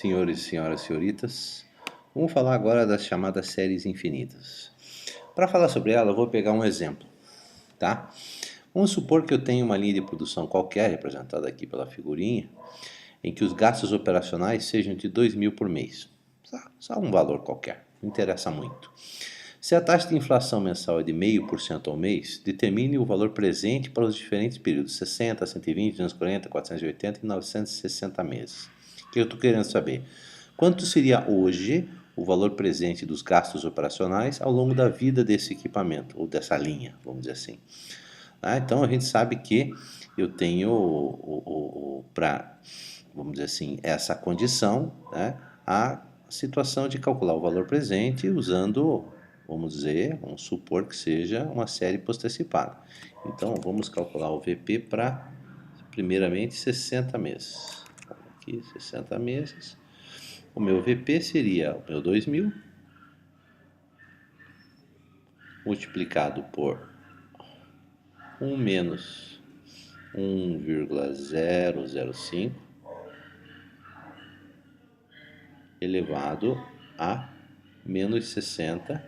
Senhores, senhoras, senhoritas, vamos falar agora das chamadas séries infinitas. Para falar sobre ela, eu vou pegar um exemplo, tá? Vamos supor que eu tenho uma linha de produção qualquer, representada aqui pela figurinha, em que os gastos operacionais sejam de 2.000 por mês. Só um valor qualquer, não interessa muito. Se a taxa de inflação mensal é de 0,5% ao mês, determine o valor presente para os diferentes períodos, 60, 120, 240, 480 e 960 meses. O que eu estou querendo saber? Quanto seria hoje o valor presente dos gastos operacionais ao longo da vida desse equipamento, ou dessa linha, vamos dizer assim. Então a gente sabe que eu tenho para, vamos dizer assim, essa condição, né, a situação de calcular o valor presente usando, vamos supor que seja uma série postecipada. Então vamos calcular o VP para, primeiramente, 60 meses. Aqui, 60 meses. O meu VP seria o meu 2.000 multiplicado por 1 menos 1,005 elevado a menos 60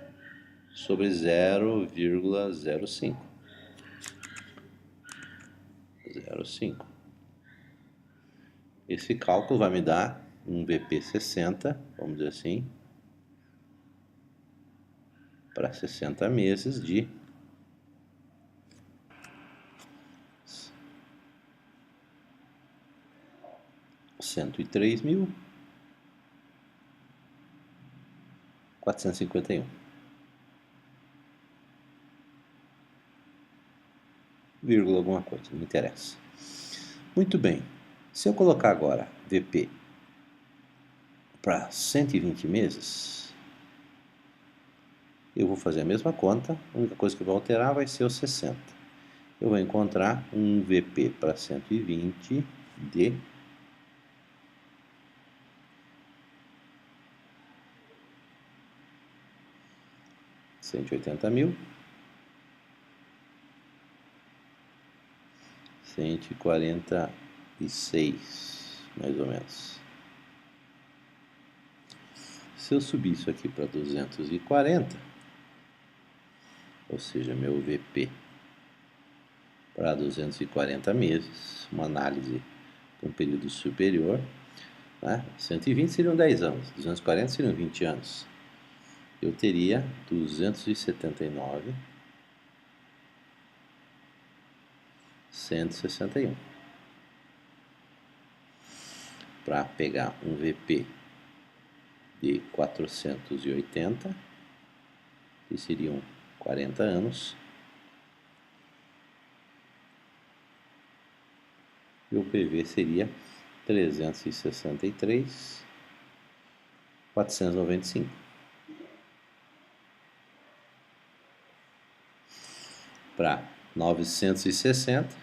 sobre 0,05. 0,5. Esse cálculo vai me dar um VP 60, vamos dizer assim, para 60 meses de 103.451. Vírgula alguma coisa, não interessa. Muito bem. Se eu colocar agora VP para 120 meses, eu vou fazer a mesma conta, a única coisa que eu vou alterar vai ser o 60. Eu vou encontrar um VP para 120 de 180.000, 146, mais ou menos. Se eu subir isso aqui para 240, ou seja, meu VP para 240 meses, uma análise para um período superior, né? 120 seriam 10 anos, 240 seriam 20 anos. Eu teria 279.161. Para pegar um VP de 480, que seriam 40 anos, e o PV seria 363.495. Para 960,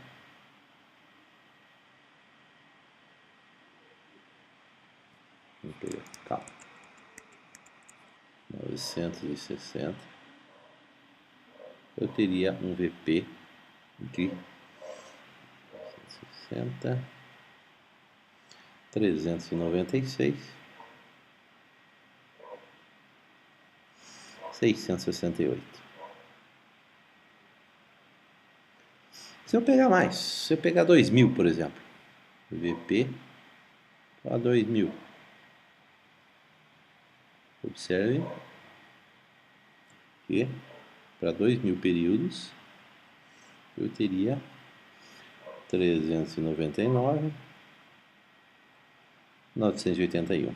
calma, 960, eu teria um VP de 960, 396, 668. Se eu pegar mais, se eu pegar 2.000, por exemplo, VP para 2.000, observe que para 2.000 períodos eu teria 399.981.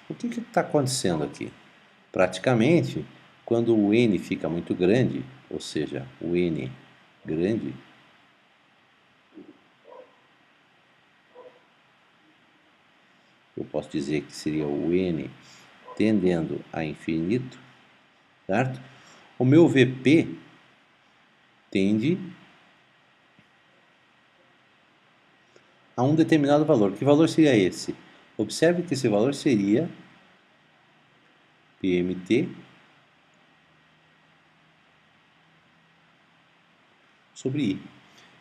O que está acontecendo aqui? Praticamente, quando o N fica muito grande, ou seja, o N grande, eu posso dizer que seria o N tendendo a infinito, certo? O meu VP tende a um determinado valor. Que valor seria esse? Observe que esse valor seria PMT sobre I.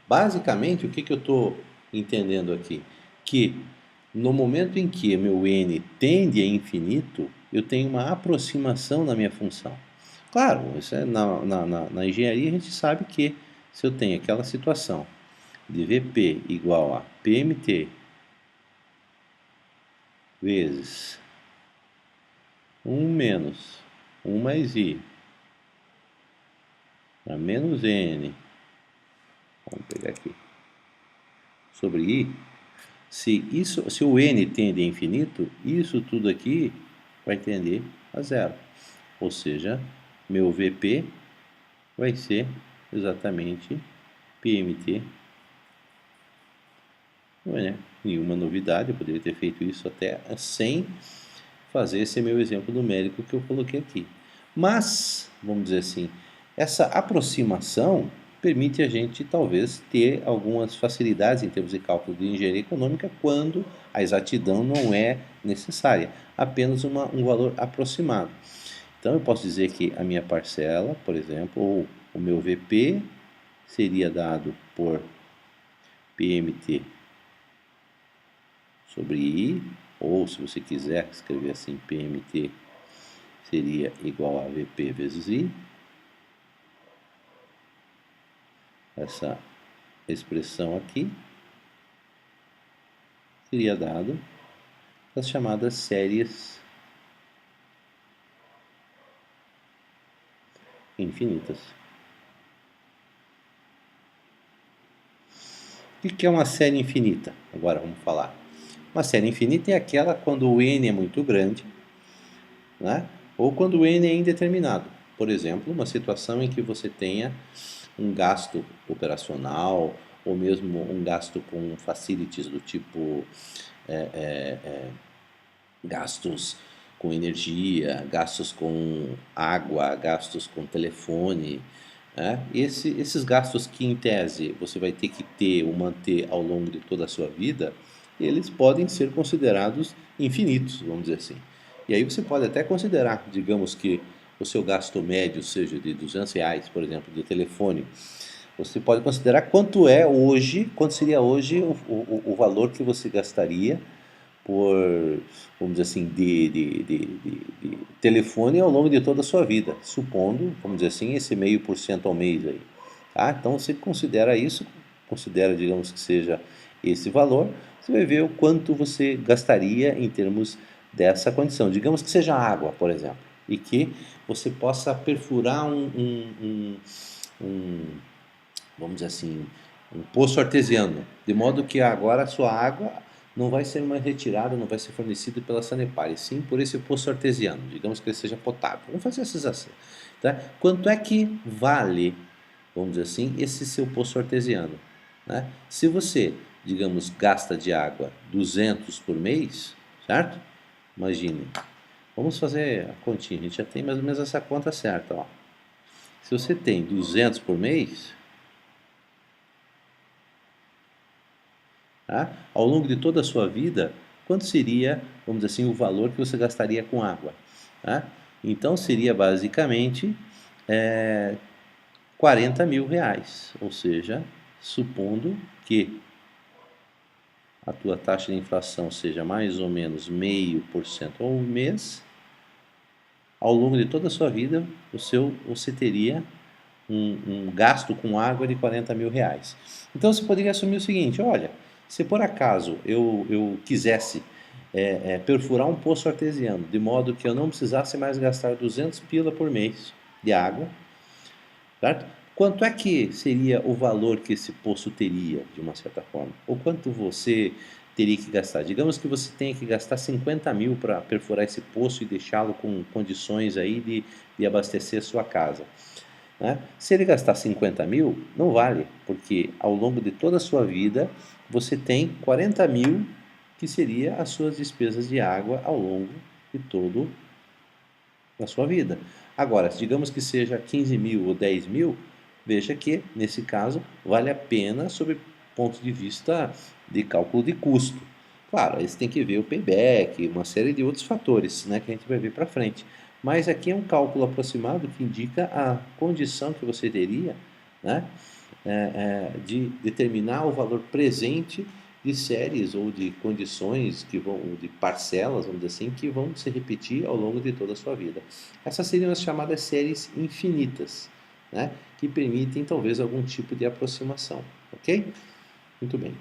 Basicamente, o que eu estou entendendo aqui? que no momento em que meu n tende a infinito, eu tenho uma aproximação na minha função. Claro, isso é na engenharia a gente sabe que se eu tenho aquela situação de Vp igual a PMT vezes 1 menos 1 mais I a menos N, vamos pegar aqui, sobre I, se o N tende a infinito, isso tudo aqui vai tender a zero. Ou seja, meu Vp vai ser exatamente PMT. Não é nenhuma novidade, eu poderia ter feito isso até sem fazer esse meu exemplo numérico que eu coloquei aqui. Mas, vamos dizer assim, essa aproximação permite a gente talvez ter algumas facilidades em termos de cálculo de engenharia econômica quando a exatidão não é necessária, apenas um valor aproximado. Então eu posso dizer que a minha parcela, por exemplo, ou o meu VP seria dado por PMT sobre I, ou se você quiser escrever assim, PMT seria igual a VP vezes I. Essa expressão aqui seria dado as chamadas séries infinitas. O que é uma série infinita? Agora vamos falar. Uma série infinita é aquela quando o n é muito grande, né? Ou quando o n é indeterminado. Por exemplo, uma situação em que você tenha um gasto operacional ou mesmo um gasto com facilities do tipo gastos com energia, gastos com água, gastos com telefone, né? Esses gastos que em tese você vai ter que ter ou manter ao longo de toda a sua vida, eles podem ser considerados infinitos, vamos dizer assim. E aí você pode até considerar, digamos que o seu gasto médio seja de R$ 200, por exemplo, de telefone. Você pode considerar quanto é hoje, quanto seria hoje o valor que você gastaria por, vamos dizer assim, de telefone ao longo de toda a sua vida, supondo, vamos dizer assim, esse 0,5% ao mês aí. Tá? Então você considera isso, considera, digamos que seja esse valor, você vai ver o quanto você gastaria em termos dessa condição. Digamos que seja água, por exemplo, e que você possa perfurar vamos dizer assim, um poço artesiano, de modo que agora a sua água não vai ser mais retirada, não vai ser fornecida pela Sanepar, e sim por esse poço artesiano, digamos que ele seja potável. Vamos fazer essas assim. Tá? Quanto é que vale, vamos dizer assim, esse seu poço artesiano? Né? Se você, digamos, gasta de água 200 por mês, certo? Imagine, vamos fazer a continha, a gente já tem mais ou menos essa conta certa. Ó. Se você tem 200 por mês, tá? Ao longo de toda a sua vida, quanto seria, vamos dizer assim, o valor que você gastaria com água? Tá? Então seria basicamente 40 mil reais, ou seja, supondo que a tua taxa de inflação seja mais ou menos 0,5% ao mês, ao longo de toda a sua vida, você teria um gasto com água de 40 mil reais. Então você poderia assumir o seguinte, olha, se por acaso eu quisesse perfurar um poço artesiano, de modo que eu não precisasse mais gastar 200 pila por mês de água, certo? Quanto é que seria o valor que esse poço teria, de uma certa forma? Ou quanto você teria que gastar? Digamos que você tenha que gastar 50 mil para perfurar esse poço e deixá-lo com condições aí de abastecer a sua casa. Né? Se ele gastar 50 mil, não vale, porque ao longo de toda a sua vida você tem 40 mil que seria as suas despesas de água ao longo de todo a sua vida. Agora, digamos que seja 15 mil ou 10 mil, veja que nesse caso vale a pena sob ponto de vista de cálculo de custo. Claro, aí você tem que ver o payback, uma série de outros fatores, né, que a gente vai ver para frente. Mas aqui é um cálculo aproximado que indica a condição que você teria, né, de determinar o valor presente de séries ou de condições que vão, de parcelas, vamos dizer assim, que vão se repetir ao longo de toda a sua vida. Essas seriam as chamadas séries infinitas, né? Que permitem talvez algum tipo de aproximação, ok? Muito bem.